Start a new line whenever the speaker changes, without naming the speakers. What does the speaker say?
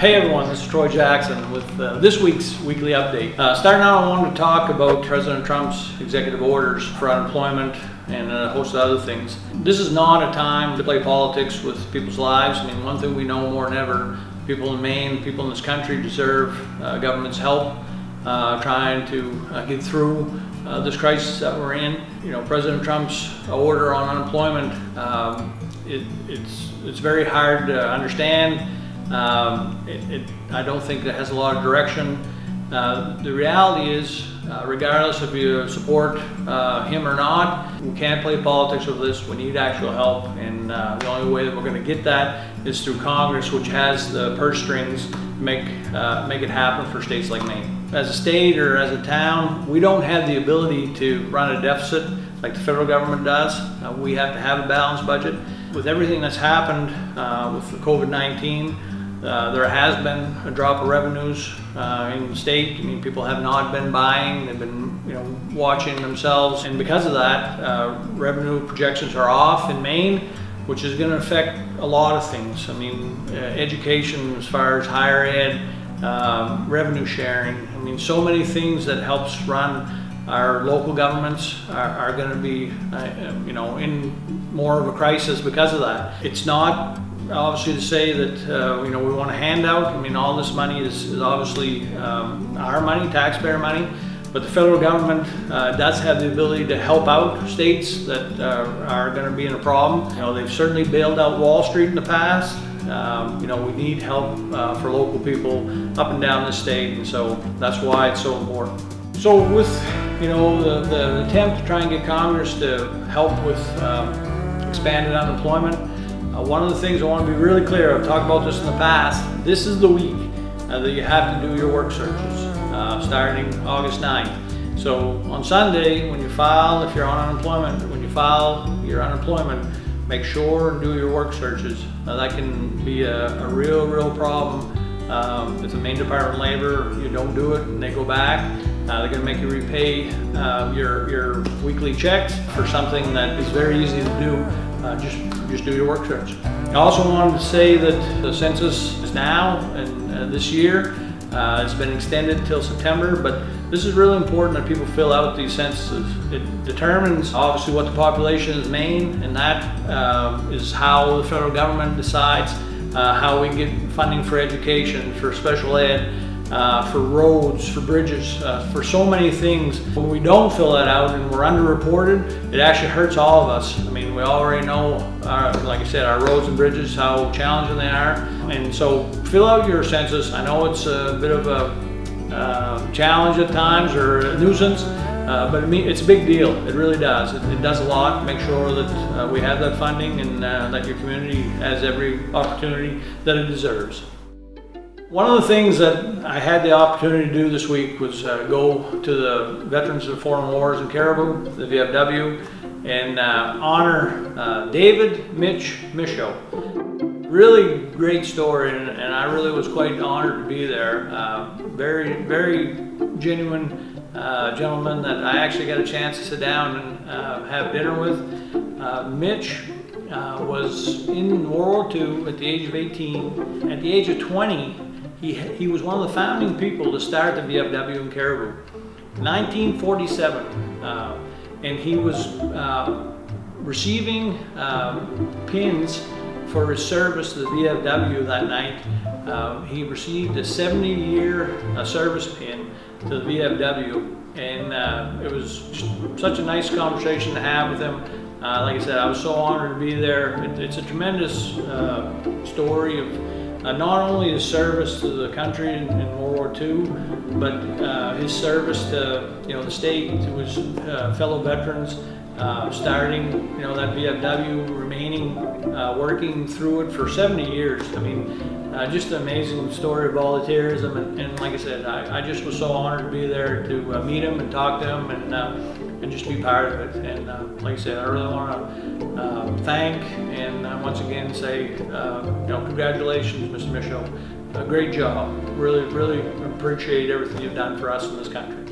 Hey everyone, this is Troy Jackson with this week's weekly update. Starting out, I wanted to talk about President Trump's executive orders for unemployment and a host of other things. This is not a time to play politics with people's lives. I mean, one thing we know more than ever, people in Maine, people in this country deserve government's help trying to get through this crisis that we're in. You know, President Trump's order on unemployment, it's very hard to understand. I don't think it has a lot of direction. The reality is, regardless if you support him or not, we can't play politics with this. We need actual help, and the only way that we're going to get that is through Congress, which has the purse strings to make it happen for states like Maine. As a state or as a town, we don't have the ability to run a deficit like the federal government does. We have to have a balanced budget. With everything that's happened with the COVID-19, there has been a drop of revenues in the state. I mean, people have not been buying; they've been, watching themselves, and because of that, revenue projections are off in Maine, which is going to affect a lot of things. I mean, education, as far as higher ed, revenue sharing. I mean, so many things that helps run our local governments are going to be, in more of a crisis because of that. It's not obviously to say that we want a handout. I mean, all this money is obviously our money, taxpayer money, but the federal government does have the ability to help out states that are going to be in a problem. They've certainly bailed out Wall Street in the past. We need help for local people up and down the state, and so that's why it's so important. So with the attempt to try and get Congress to help with expanded unemployment, one of the things I want to be really clear, I've talked about this in the past, this is the week that you have to do your work searches, starting August 9th. So on Sunday, when you file, if you're on unemployment, when you file your unemployment, make sure and do your work searches. That can be a real problem. If the Maine Department of Labor, you don't do it and they go back, they're going to make you repay your weekly checks for something that is very easy to do. Just do your work search. I also wanted to say that the census is now, and this year it's been extended till September, but this is really important that people fill out these censuses. It determines obviously what the population is in Maine, and that is how the federal government decides how we get funding for education, for special ed, for roads, for bridges, for so many things. When we don't fill that out and we're underreported, it actually hurts all of us. I mean, we already know, like I said, our roads and bridges, how challenging they are. And so fill out your census. I know it's a bit of a challenge at times, or a nuisance, but it's a big deal. It really does. It does a lot to make sure that we have that funding and that your community has every opportunity that it deserves. One of the things that I had the opportunity to do this week was go to the Veterans of Foreign Wars in Caribou, the VFW, and honor David Mitch Michaud. Really great story, and I really was quite honored to be there. Very genuine gentleman that I actually got a chance to sit down and have dinner with. Mitch was in World War II at the age of 18. At the age of 20, he was one of the founding people to start the VFW in Caribou. 1947, and he was receiving pins for his service to the VFW that night. He received a 70-year service pin to the VFW, and it was such a nice conversation to have with him. Like I said, I was so honored to be there. It's a tremendous story of not only his service to the country in World War II, but his service to the state, to his fellow veterans, starting that VFW, remaining working through it for 70 years. I mean, just an amazing story of volunteerism, and like I said, I just was so honored to be there to meet him and talk to him and just be part of it. And like I said, I really want to thank and once again say, congratulations, Mr. Michaud. Great job. Really appreciate everything you've done for us in this country.